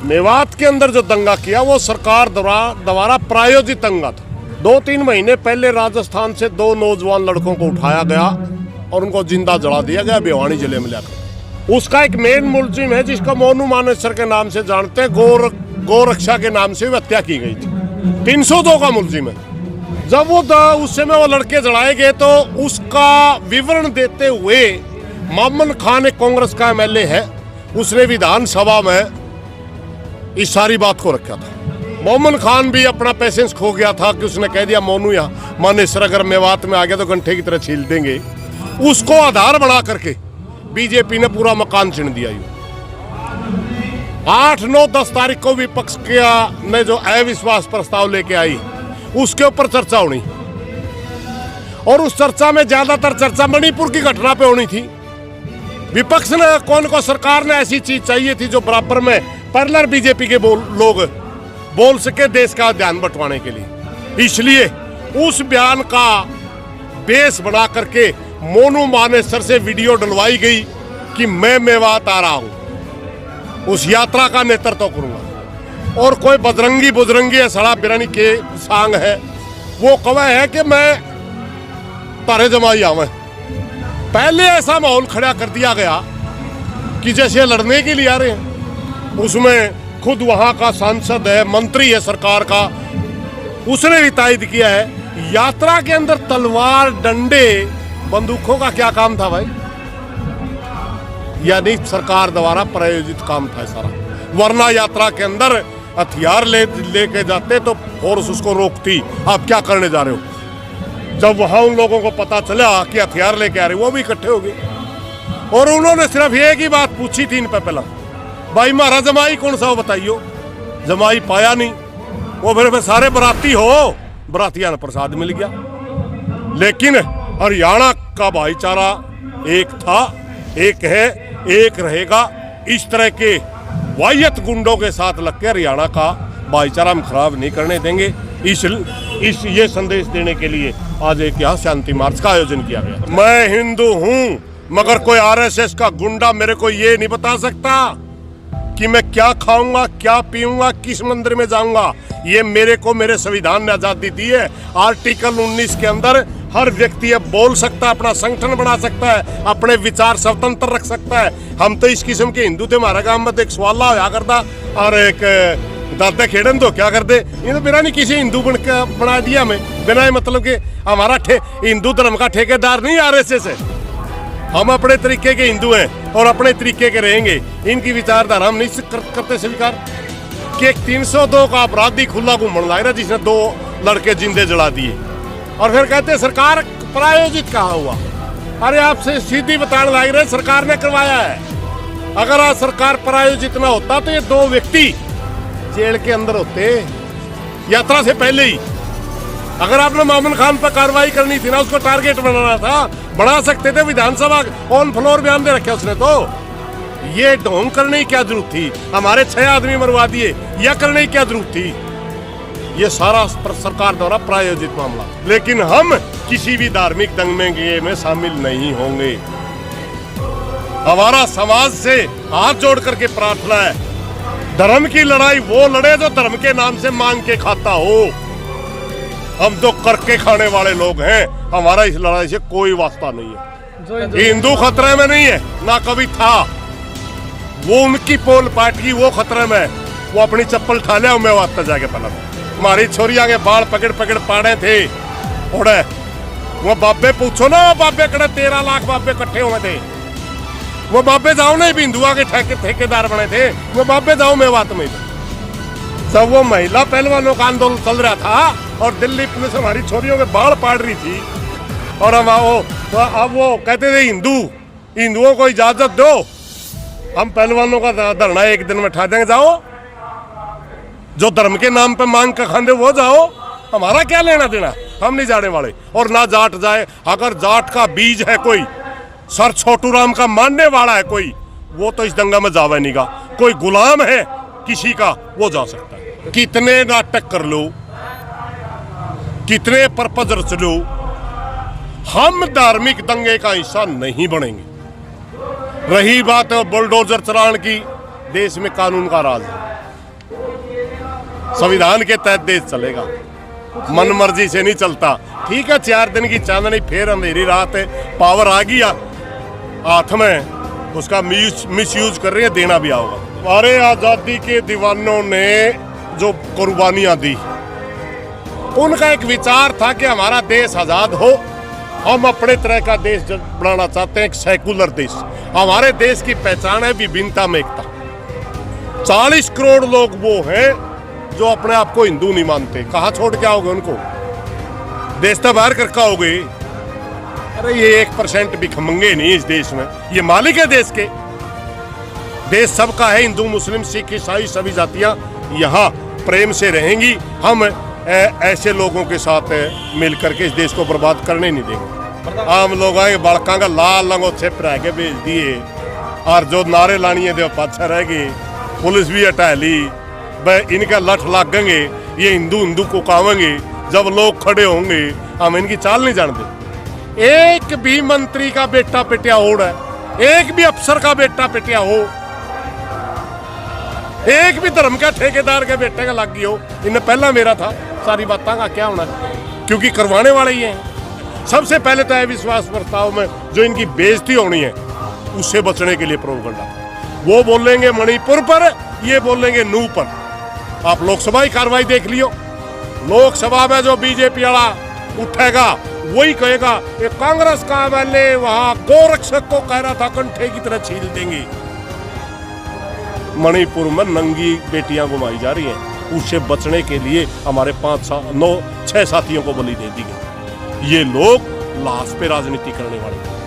मेवात के अंदर जो दंगा किया वो सरकार द्वारा प्रायोजित दंगा था। 2-3 महीने पहले राजस्थान से 2 नौजवान लड़कों को उठाया गया और उनको जिंदा जला दिया गया भिवानी जिले में लाकर। उसका एक मेन मुलजिम है जिसको मोनू मानेसर के नाम से जानते हैं, गोरक्षा के नाम से हत्या की गई थी। 302 का मुलजिम है। जब वो उस समय वो लड़के जलाए गए तो उसका विवरण देते हुए मोमन खान एक कांग्रेस का एमएलए है, उसने विधानसभा में इस सारी बात को रखा था। मोमन खान भी अपना पेशेंस खो गया था कि उसने कह दिया मोनू या मानेसर अगर मेवात में आ गया तो घंटे की तरह छील देंगे। उसको आधार बना करके बीजेपी ने पूरा मकान छीन दिया। 8, 9, 10 तारीख को विपक्ष ने जो अविश्वास प्रस्ताव लेके आई उसके ऊपर चर्चा होनी और उस चर्चा में ज्यादातर चर्चा मणिपुर की घटना पे होनी थी। विपक्ष ने कौन को सरकार ने ऐसी चीज चाहिए थी जो बराबर में पैरेलल बीजेपी के लोग बोल सके देश का ध्यान बंटवाने के लिए। इसलिए उस बयान का बेस बना करके मोनू मानेसर से वीडियो डलवाई गई कि मैं मेवात आ रहा हूं, उस यात्रा का नेतृत्व करूंगा। और कोई बजरंगी बुजरंगी सड़ा बिरानी के सांग है, वो कवा है कि मैं तारे जमाई आवे। पहले ऐसा माहौल खड़ा कर दिया गया कि जैसे लड़ने के लिए आ रहे हैं। उसमें खुद वहां का सांसद है, मंत्री है सरकार का, उसने भी तायद किया है यात्रा के अंदर तलवार, डंडे, बंदूकों का क्या काम था भाई? यानी सरकार द्वारा प्रायोजित काम था सारा। वरना यात्रा के अंदर हथियार लेके जाते तो फोर्स उसको रोकती। आप क्या करने जा रहे हो? जब वहां उन लोगों को पता चला कि हथियार लेके आ रहे, वो भी इकट्ठे हो गए और उन्होंने सिर्फ एक ही बात पूछी थी इन पे पहला, भाई हमारा जमाई कौन सा हो बताइयो। जमाई पाया नहीं, वो फिर सारे बराती हो, बरातियां ने प्रसाद मिल गया। लेकिन हरियाणा का भाईचारा एक था, एक है, एक रहेगा। इस तरह के वाहियत गुंडों के साथ लग के हरियाणा का भाईचारा हम खराब नहीं करने देंगे। ये संदेश देने के लिए आज एक यहाँ शांति मार्च का आयोजन किया गया। मैं हिंदू हूँ, मगर कोई आरएसएस का गुंडा मेरे को ये नहीं बता सकता कि मैं क्या खाऊंगा, क्या पीऊंगा, किस मंदिर में जाऊंगा। ये मेरे को मेरे संविधान ने आजादी दी है। आर्टिकल 19 के अंदर हर व्यक्ति अब बोल सकता है, अपना संगठन बना सकता है, अपने विचार स्वतंत्र रख सकता है। हम तो इस किस्म के हिंदू थे। हमारे गांव में तो एक सवाल होया करता और एक दादा खेड़न तो क्या कर दे, ये तो बिना नहीं किसी हिंदू बना दिया हमें, बिना मतलब के हमारा हिंदू धर्म का ठेकेदार नहीं आरएसएस है। हम अपने तरीके के हिंदू हैं और अपने तरीके के रहेंगे। इनकी विचारधारा हम नहीं करते स्वीकार कि एक 302 का अपराधी खुला घूमने लग रहा जिसने 2 लड़के जिंदे जला दिए और फिर कहते सरकार प्रायोजित कहाँ हुआ। अरे आपसे सीधी बताने लग रहे सरकार ने करवाया है। अगर आज सरकार प्रायोजित ना होता तो ये 2 व्यक्ति जेल के अंदर होते यात्रा से पहले ही। अगर आपने मोमन खान पर कार्रवाई करनी थी ना, उसको टारगेट बनाना था, बना सकते थे। विधानसभा ऑन फ्लोर बयान दे रखे उसने। तो ये ढोंग करने की क्या जरूरत थी? हमारे 6 आदमी मरवा दिए, यह करने की क्या जरूरत थी? ये सारा सरकार द्वारा प्रायोजित मामला। लेकिन हम किसी भी धार्मिक दंगे में शामिल नहीं होंगे। हमारा समाज से हाथ जोड़ करके प्रार्थना है, धर्म की लड़ाई वो लड़े जो धर्म के नाम से मांग के खाता हो। हम तो करके खाने वाले लोग हैं, हमारा इस लड़ाई से कोई वास्ता नहीं है। हिंदू खतरे में नहीं है, ना कभी था। वो उनकी पोल पार्टी वो खतरे में, वो अपनी चप्पल ठा लिया मैं वास्ता जाके पलट। हमारी छोरिया के बाल पकड़ पकड़ पाड़े थे उड़े। वो बाबे पूछो ना, वो बाबे कड़े 13 लाख बाबे इकट्ठे हुए थे। वो बाबे जाओ नहीं भी हिंदुआ के ठेकेदार बने थे। वो बाबे जाओ मैं बात में। जब वो महिला पहलवानों का आंदोलन चल रहा था और दिल्ली पुलिस हमारी छोरियों के बाल पाड़ रही थी और हम अब वो कहते थे हिंदुओं को इजाजत दो, हम पहलवानों का धरना एक दिन में उठा देंगे। जाओ, जो धर्म के नाम पे मांग का खाने वो जाओ, हमारा क्या लेना देना, हम नहीं जाने वाले। और ना जाट जाए, अगर जाट का बीज है कोई, सर छोटू राम का मानने वाला है कोई, वो तो इस दंगा में जावे नहीं गा। कोई गुलाम है किसी का, वो जा सकता है। कितने नाटक कर लो, कितने पर्पज रच लो, हम धार्मिक दंगे का हिस्सा नहीं बनेंगे। रही बात बुलडोजर चलाने की, देश में कानून का राज है। संविधान के तहत देश चलेगा, मन मर्जी से नहीं चलता। ठीक है, 4 दिन की चांदनी, फिर अंधेरी रात है, पावर आ गया हाथ में, उसका मिस यूज कर रहे हैं, देना भी आओगा। हमारे आज़ादी के दीवानों ने जो कुर्बानियाँ दी, उनका एक विचार था कि हमारा देश आज़ाद हो, हम अपने तरह का देश बनाना चाहते हैं, एक सेकुलर देश। हमारे देश की पहचान है विभिन्नता में एकता। 40 करोड़ लोग वो हैं जो अपने आप को हिंदू नहीं मानते। कहाँ छोड़ के आओगे उनको? देश तो बाहर कर आओगे। अरे ये 1% भी खमंगे नहीं इस देश में, ये मालिक है देश के। देश सबका है, हिंदू मुस्लिम सिख ईसाई सभी जातियां यहाँ प्रेम से रहेंगी। हम ऐसे लोगों के साथ मिलकर के इस देश को बर्बाद करने नहीं देंगे। आम लोग आए बड़का का लाल लंगोटे रह के भेज दिए, और जो नारे लानी है पाछा रह गए, पुलिस भी हटा ली। वह इनका लठ लागेंगे, ये हिंदू हिंदू को कावेंगे। जब लोग खड़े होंगे, हम इनकी चाल नहीं जानते। एक भी मंत्री का बेटा पिटिया हो रहा है, एक भी अफसर का बेटा पिटिया हो, एक भी धर्म का ठेकेदार के बेटे का लग गई हो, इन्हें पहला मेरा था। सारी बातों का क्या होना, क्योंकि करवाने वाले ही हैं। सबसे पहले तो है विश्वास प्रस्ताव में जो इनकी बेइज्जती होनी है, उससे बचने के लिए प्रोपगेंडा। वो बोलेंगे मणिपुर पर, ये बोलेंगे नू पर। आप लोकसभा की कार्रवाई देख लियो, लोकसभा में जो बीजेपी वाला उठेगा वही कहेगा ये कांग्रेस का एमएलए वहां गोरक्षक को कह रहा था कंठे की तरह छील देंगे। मणिपुर में नंगी बेटियां घुमाई जा रही हैं, उससे बचने के लिए हमारे 5-6 साथियों को बलि दे दी गई। ये लोग लाश पे राजनीति करने वाले हैं।